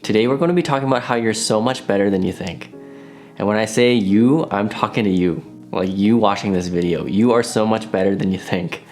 Today we're going to be talking about how you're so much better than you think. And when I say you, I'm talking to you. Like you watching this video. You are so much better than you think.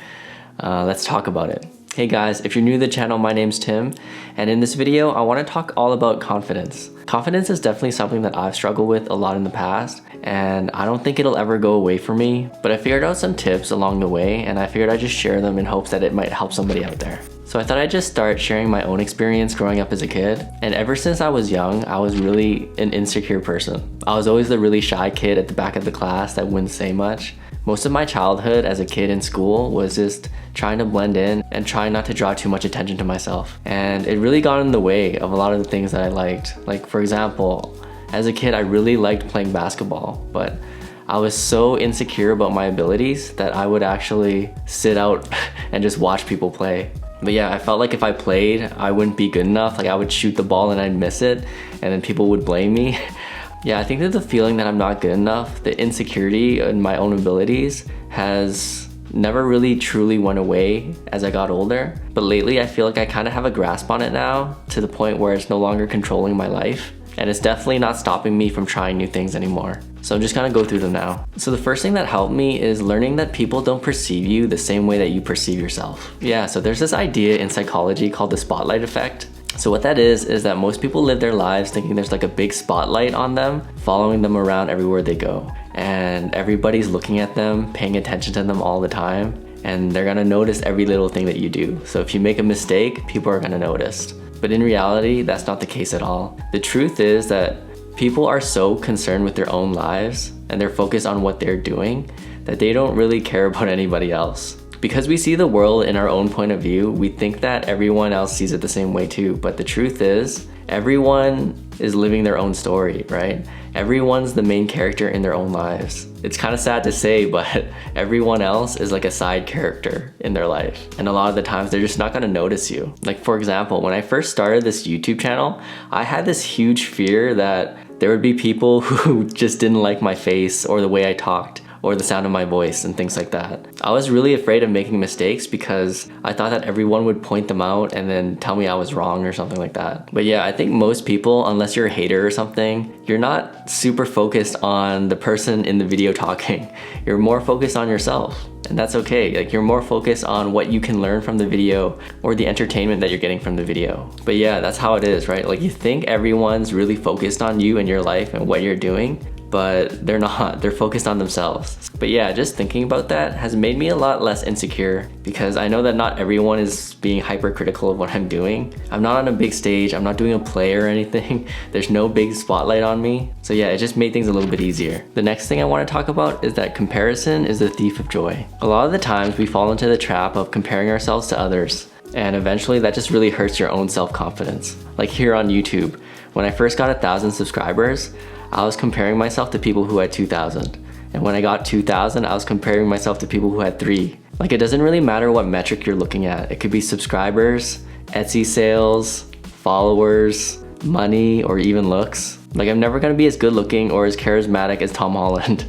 Let's talk about it. Hey guys, if you're new to the channel, my name's Tim, and in this video, I want to talk all about confidence. Confidence is definitely something that I've struggled with a lot in the past, and I don't think it'll ever go away for me, but I figured out some tips along the way, and I figured I'd just share them in hopes that it might help somebody out there. So I thought I'd just start sharing my own experience growing up as a kid, and ever since I was young, I was really an insecure person. I was always the really shy kid at the back of the class that wouldn't say much. Most of my childhood as a kid in school was just trying to blend in and trying not to draw too much attention to myself. And it really got in the way of a lot of the things that I liked. Like for example, as a kid, I really liked playing basketball, but I was so insecure about my abilities that I would actually sit out and just watch people play. But yeah, I felt like if I played, I wouldn't be good enough. Like I would shoot the ball and I'd miss it, and then people would blame me. Yeah, I think that the feeling that I'm not good enough, the insecurity in my own abilities has never really truly went away as I got older. But lately I feel like I kind of have a grasp on it now, to the point where it's no longer controlling my life. And it's definitely not stopping me from trying new things anymore. So I'm just gonna go through them now. So the first thing that helped me is learning that people don't perceive you the same way that you perceive yourself. Yeah, so there's this idea in psychology called the spotlight effect. So what that is that most people live their lives thinking there's like a big spotlight on them, following them around everywhere they go. And everybody's looking at them, paying attention to them all the time, and they're gonna notice every little thing that you do. So if you make a mistake, people are gonna notice. But in reality, that's not the case at all. The truth is that people are so concerned with their own lives and they're focused on what they're doing that they don't really care about anybody else. Because we see the world in our own point of view, we think that everyone else sees it the same way too. But the truth is, everyone is living their own story, right? Everyone's the main character in their own lives. It's kind of sad to say, but everyone else is like a side character in their life. And a lot of the times they're just not gonna notice you. Like for example, when I first started this YouTube channel, I had this huge fear that there would be people who just didn't like my face or the way I talked, or the sound of my voice and things like that. I was really afraid of making mistakes because I thought that everyone would point them out and then tell me I was wrong or something like that. But yeah, I think most people, unless you're a hater or something, you're not super focused on the person in the video talking. You're more focused on yourself. And that's okay. Like you're more focused on what you can learn from the video or the entertainment that you're getting from the video. But yeah, that's how it is, right? Like you think everyone's really focused on you and your life and what you're doing, but they're not. They're focused on themselves. But yeah, just thinking about that has made me a lot less insecure, because I know that not everyone is being hypercritical of what I'm doing. I'm not on a big stage, I'm not doing a play or anything. There's no big spotlight on me. So yeah, it just made things a little bit easier. The next thing I want to talk about is that comparison is the thief of joy. A lot of the times we fall into the trap of comparing ourselves to others, and eventually that just really hurts your own self-confidence. Like here on YouTube, when I first got 1,000 subscribers, I was comparing myself to people who had 2,000. And when I got 2,000, I was comparing myself to people who had 3. Like it doesn't really matter what metric you're looking at. It could be subscribers, Etsy sales, followers, money, or even looks. Like I'm never gonna be as good looking or as charismatic as Tom Holland,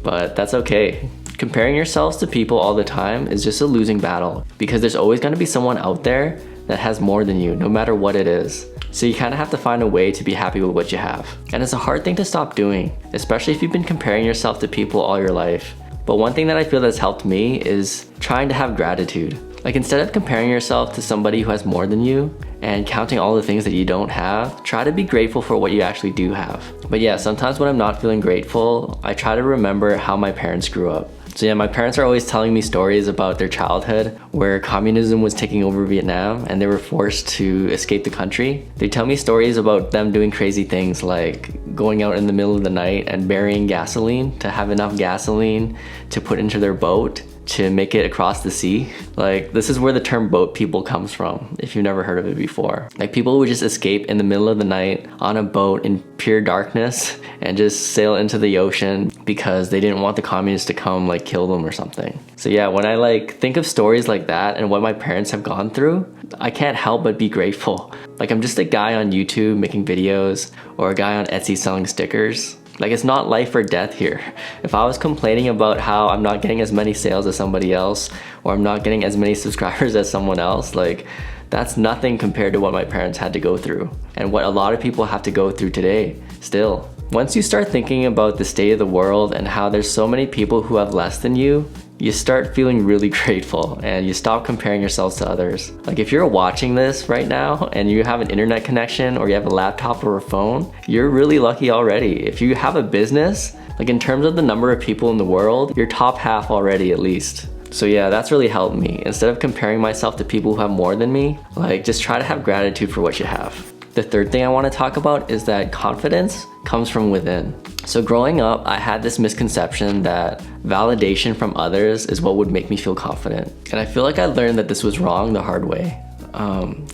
but that's okay. Comparing yourselves to people all the time is just a losing battle, because there's always gonna be someone out there that has more than you, no matter what it is. So you kind of have to find a way to be happy with what you have. And it's a hard thing to stop doing, especially if you've been comparing yourself to people all your life. But one thing that I feel that's helped me is trying to have gratitude. Like instead of comparing yourself to somebody who has more than you and counting all the things that you don't have, try to be grateful for what you actually do have. But yeah, sometimes when I'm not feeling grateful, I try to remember how my parents grew up. So yeah, my parents are always telling me stories about their childhood where communism was taking over Vietnam and they were forced to escape the country. They tell me stories about them doing crazy things like going out in the middle of the night and burying gasoline to have enough gasoline to put into their boat to make it across the sea. Like this is where the term boat people comes from, if you've never heard of it before. Like people would just escape in the middle of the night on a boat in pure darkness and just sail into the ocean because they didn't want the communists to come like kill them or something. So yeah, when I like think of stories like that and what my parents have gone through, I can't help but be grateful. Like I'm just a guy on YouTube making videos or a guy on Etsy selling stickers. Like, it's not life or death here. If I was complaining about how I'm not getting as many sales as somebody else, or I'm not getting as many subscribers as someone else, like, that's nothing compared to what my parents had to go through and what a lot of people have to go through today still. Once you start thinking about the state of the world and how there's so many people who have less than you start feeling really grateful and you stop comparing yourselves to others. Like, if you're watching this right now and you have an internet connection or you have a laptop or a phone, you're really lucky already. If you have a business, like, in terms of the number of people in the world, you're top half already at least. So yeah, that's really helped me. Instead of comparing myself to people who have more than me, like, just try to have gratitude for what you have. The third thing I want to talk about is that confidence comes from within. So growing up, I had this misconception that validation from others is what would make me feel confident. And I feel like I learned that this was wrong the hard way.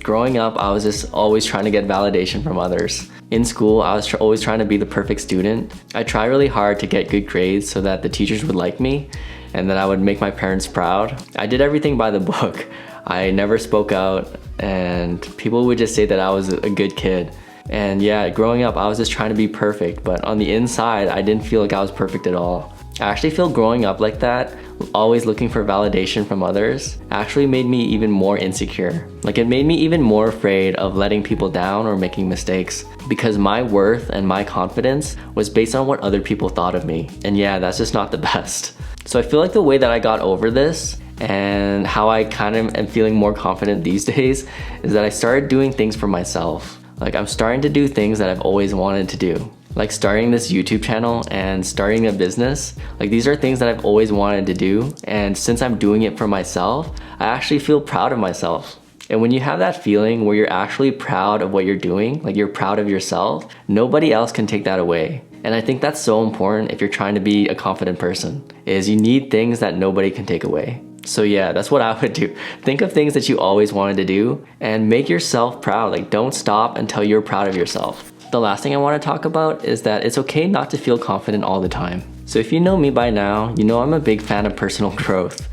Growing up, I was just always trying to get validation from others. In school, I was always trying to be the perfect student. I tried really hard to get good grades so that the teachers would like me and that I would make my parents proud. I did everything by the book. I never spoke out and people would just say that I was a good kid. And yeah, growing up, I was just trying to be perfect, but on the inside, I didn't feel like I was perfect at all. I actually feel growing up like that, always looking for validation from others, actually made me even more insecure. Like, it made me even more afraid of letting people down or making mistakes because my worth and my confidence was based on what other people thought of me. And yeah, that's just not the best. So I feel like the way that I got over this and how I kind of am feeling more confident these days is that I started doing things for myself. Like, I'm starting to do things that I've always wanted to do. Like starting this YouTube channel and starting a business. Like, these are things that I've always wanted to do. And since I'm doing it for myself, I actually feel proud of myself. And when you have that feeling where you're actually proud of what you're doing, like you're proud of yourself, nobody else can take that away. And I think that's so important if you're trying to be a confident person, is you need things that nobody can take away. So yeah, that's what I would do. Think of things that you always wanted to do and make yourself proud. Like, don't stop until you're proud of yourself. The last thing I want to talk about is that it's okay not to feel confident all the time. So if you know me by now, you know I'm a big fan of personal growth.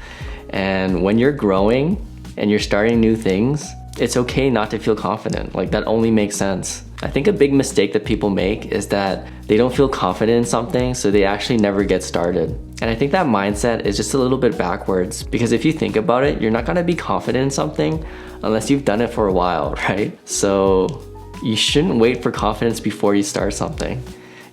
And when you're growing and you're starting new things, it's okay not to feel confident. Like, that only makes sense. I think a big mistake that people make is that they don't feel confident in something, so they actually never get started. And I think that mindset is just a little bit backwards, because if you think about it, you're not gonna be confident in something unless you've done it for a while, right? So you shouldn't wait for confidence before you start something.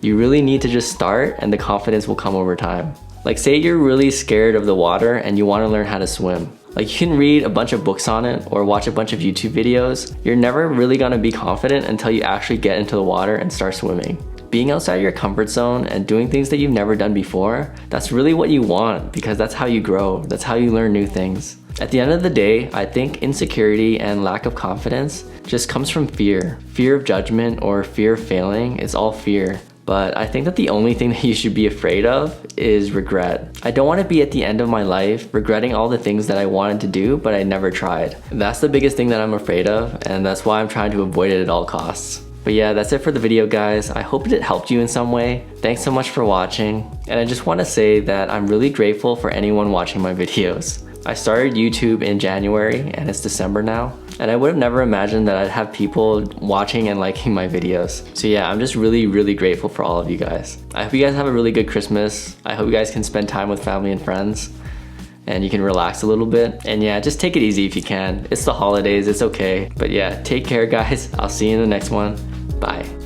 You really need to just start and the confidence will come over time. Like, say you're really scared of the water and you wanna learn how to swim. Like, you can read a bunch of books on it or watch a bunch of YouTube videos. You're never really gonna be confident until you actually get into the water and start swimming. Being outside your comfort zone and doing things that you've never done before, that's really what you want, because that's how you grow. That's how you learn new things. At the end of the day, I think insecurity and lack of confidence just comes from fear. Fear of judgment or fear of failing. It's all fear. But I think that the only thing that you should be afraid of is regret. I don't want to be at the end of my life regretting all the things that I wanted to do, but I never tried. That's the biggest thing that I'm afraid of, and that's why I'm trying to avoid it at all costs. But yeah, that's it for the video, guys. I hope it helped you in some way. Thanks so much for watching. And I just want to say that I'm really grateful for anyone watching my videos. I started YouTube in January and it's December now. And I would have never imagined that I'd have people watching and liking my videos. So yeah, I'm just really, really grateful for all of you guys. I hope you guys have a really good Christmas. I hope you guys can spend time with family and friends and you can relax a little bit. And yeah, just take it easy if you can. It's the holidays, it's okay. But yeah, take care, guys. I'll see you in the next one. Bye.